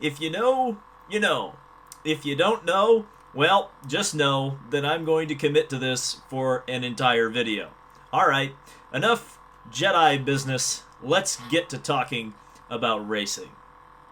If you know, you know. If you don't know, well, just know that I'm going to commit to this for an entire video. Alright, enough Jedi business. Let's get to talking about racing.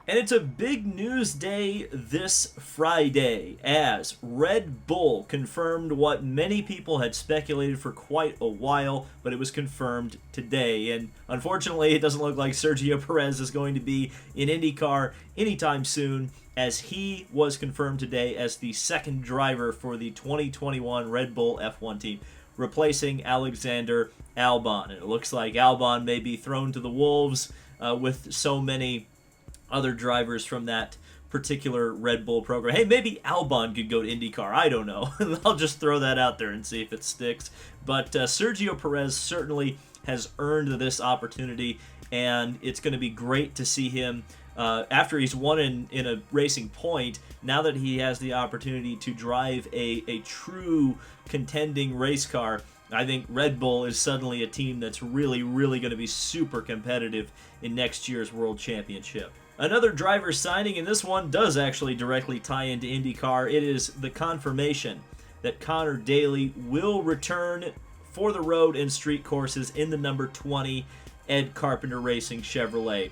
And it's a big news day this Friday as Red Bull confirmed what many people had speculated for quite a while, but it was confirmed today. And unfortunately, it doesn't look like Sergio Perez is going to be in IndyCar anytime soon, as he was confirmed today as the second driver for the 2021 Red Bull F1 team, replacing Alexander Albon. And it looks like Albon may be thrown to the wolves with so many other drivers from that particular Red Bull program. Hey, maybe Albon could go to IndyCar. I don't know. I'll just throw that out there and see if it sticks. But Sergio Perez certainly has earned this opportunity, and it's going to be great to see him after he's won in a racing point. Now that he has the opportunity to drive a true contending race car, I think Red Bull is suddenly a team that's really, really going to be super competitive in next year's World Championship. Another driver signing, and this one does actually directly tie into IndyCar. It is the confirmation that Conor Daly will return for the road and street courses in the number 20 Ed Carpenter Racing Chevrolet.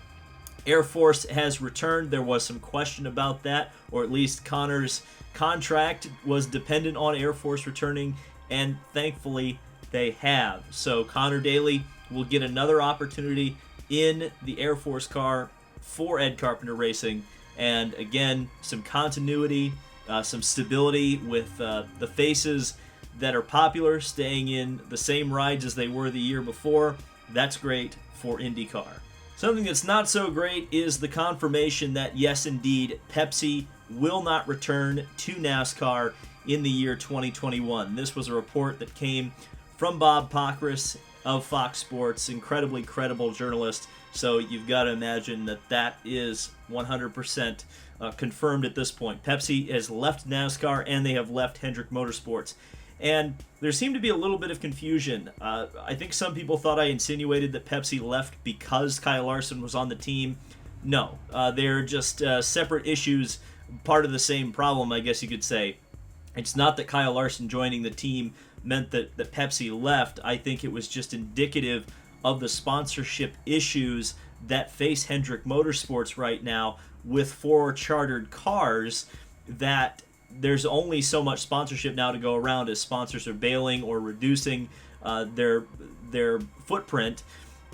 Air Force has returned. There was some question about that, or at least Conor's contract was dependent on Air Force returning, and thankfully they have. So Conor Daly will get another opportunity in the Air Force car for Ed Carpenter Racing, and again, some continuity, some stability with the faces that are popular staying in the same rides as they were the year before. That's great for IndyCar. Something that's not so great is the confirmation that, yes, indeed, Pepsi will not return to NASCAR in the year 2021. This was a report that came from Bob Pockrass of Fox Sports, incredibly credible journalist. So you've got to imagine that that is 100% confirmed at this point. Pepsi has left NASCAR and they have left Hendrick Motorsports. And there seemed to be a little bit of confusion. I think some people thought I insinuated that Pepsi left because Kyle Larson was on the team. No, they're just separate issues, part of the same problem, I guess you could say. It's not that Kyle Larson joining the team meant that Pepsi left. I think it was just indicative of the sponsorship issues that face Hendrick Motorsports right now with 4 chartered cars, that there's only so much sponsorship now to go around as sponsors are bailing or reducing their footprint.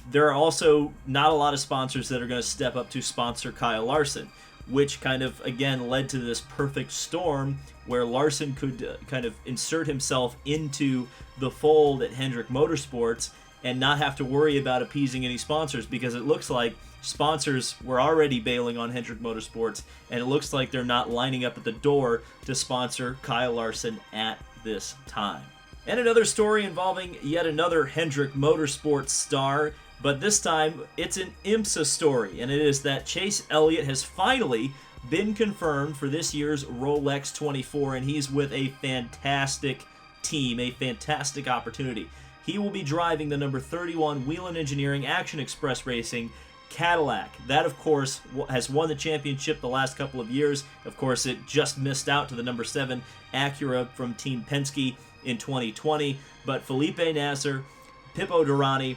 There are also not a lot of sponsors that are going to step up to sponsor Kyle Larson, which kind of, again, led to this perfect storm where Larson could kind of insert himself into the fold at Hendrick Motorsports and not have to worry about appeasing any sponsors, because it looks like sponsors were already bailing on Hendrick Motorsports, and it looks like they're not lining up at the door to sponsor Kyle Larson at this time. And another story involving yet another Hendrick Motorsports star, but this time it's an IMSA story, and it is that Chase Elliott has finally been confirmed for this year's Rolex 24, and he's with a fantastic team, a fantastic opportunity. He will be driving the number 31 Whelen Engineering Action Express Racing Cadillac. That, of course, has won the championship the last couple of years. Of course, it just missed out to the number 7 Acura from Team Penske in 2020. But Felipe Nasser, Pippo Durrani,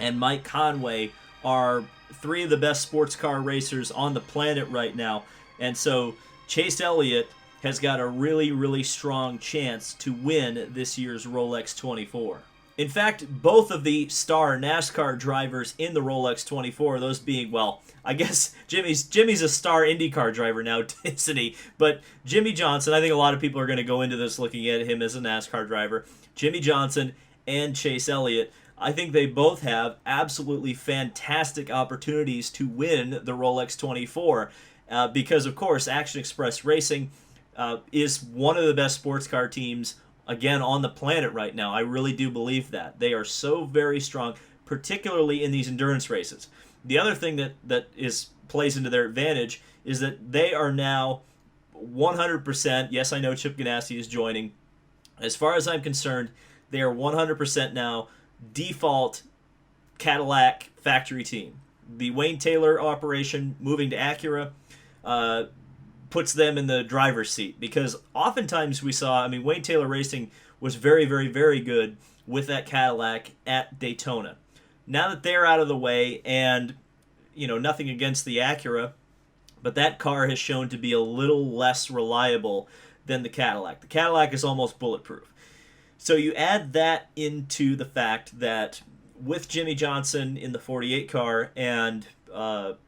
and Mike Conway are 3 of the best sports car racers on the planet right now. And so Chase Elliott has got a really, really strong chance to win this year's Rolex 24. In fact, both of the star NASCAR drivers in the Rolex 24, those being, well, I guess Jimmy's a star IndyCar driver now, isn't he? But Jimmie Johnson, I think a lot of people are going to go into this looking at him as a NASCAR driver. Jimmie Johnson and Chase Elliott, I think they both have absolutely fantastic opportunities to win the Rolex 24 because, of course, Action Express Racing is one of the best sports car teams again on the planet right now. I really do believe that. They are so very strong, particularly in these endurance races. The other thing that plays into their advantage is that they are now 100%, yes, I know Chip Ganassi is joining. As far as I'm concerned, they are 100% now default Cadillac factory team. The Wayne Taylor operation moving to Acura, puts them in the driver's seat, because oftentimes we saw, I mean, Wayne Taylor Racing was very, very, very good with that Cadillac at Daytona. Now that they're out of the way, and, you know, nothing against the Acura, but that car has shown to be a little less reliable than the Cadillac. The Cadillac is almost bulletproof. So you add that into the fact that with Jimmie Johnson in the 48 car and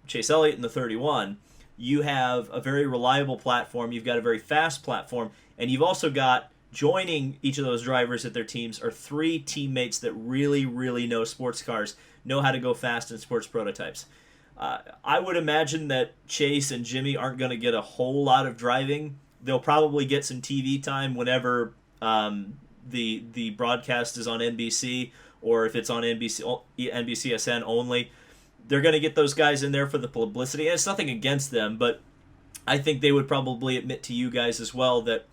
Chase Elliott in the 31, you have a very reliable platform, you've got a very fast platform, and you've also got, joining each of those drivers at their teams, are 3 teammates that really, really know sports cars, know how to go fast in sports prototypes. I would imagine that Chase and Jimmie aren't going to get a whole lot of driving. They'll probably get some TV time whenever the broadcast is on NBC, or if it's on NBCSN only. They're going to get those guys in there for the publicity, and it's nothing against them, but I think they would probably admit to you guys as well that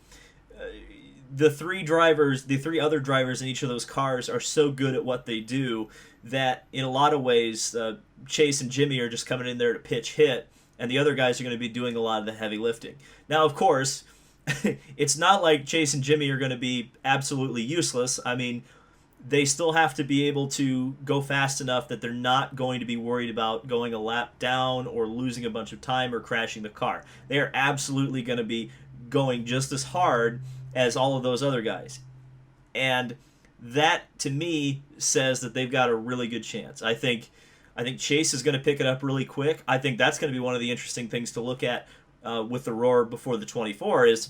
the 3 other drivers in each of those cars are so good at what they do that in a lot of ways Chase and Jimmie are just coming in there to pitch hit, and the other guys are going to be doing a lot of the heavy lifting. Now, of course, it's not like Chase and Jimmie are going to be absolutely useless. I mean, they still have to be able to go fast enough that they're not going to be worried about going a lap down or losing a bunch of time or crashing the car. They are absolutely going to be going just as hard as all of those other guys. And that, to me, says that they've got a really good chance. I think Chase is going to pick it up really quick. I think that's going to be one of the interesting things to look at with the Roar before the 24 is,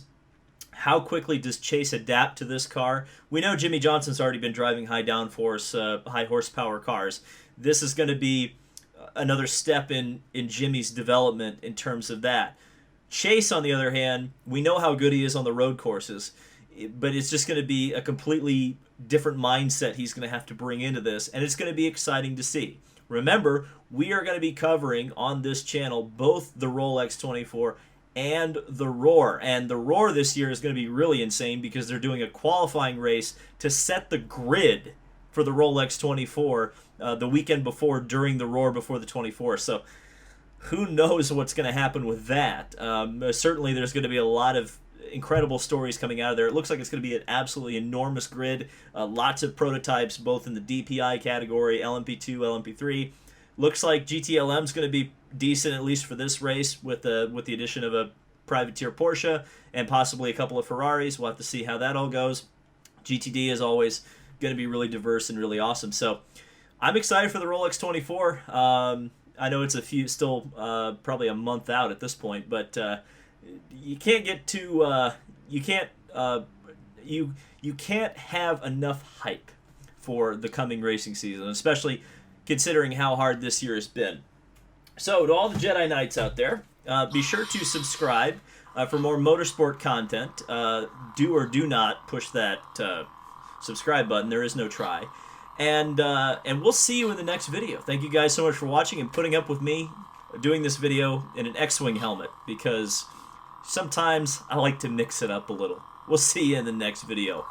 how quickly does Chase adapt to this car? We know Jimmie Johnson's already been driving high downforce, high horsepower cars. This is going to be another step in Jimmie's development in terms of that. Chase, on the other hand, we know how good he is on the road courses, but it's just going to be a completely different mindset he's going to have to bring into this, and it's going to be exciting to see. Remember, we are going to be covering on this channel both the Rolex 24 and the Roar. And the Roar this year is going to be really insane because they're doing a qualifying race to set the grid for the Rolex 24 the weekend before, during the Roar before the 24. So who knows what's going to happen with that. Certainly there's going to be a lot of incredible stories coming out of there. It looks like it's going to be an absolutely enormous grid. Lots of prototypes, both in the DPI category, LMP2, LMP3. Looks like GTLM is going to be decent, at least for this race, with the addition of a privateer Porsche and possibly a couple of Ferraris. We'll have to see how that all goes. GTD is always going to be really diverse and really awesome. So I'm excited for the Rolex 24. I know it's still probably a month out at this point, but you can't get too you can't have enough hype for the coming racing season, especially considering how hard this year has been. So to all the Jedi Knights out there, be sure to subscribe for more motorsport content. Do or do not push that subscribe button. There is no try. And we'll see you in the next video. Thank you guys so much for watching and putting up with me doing this video in an X-Wing helmet, because sometimes I like to mix it up a little. We'll see you in the next video.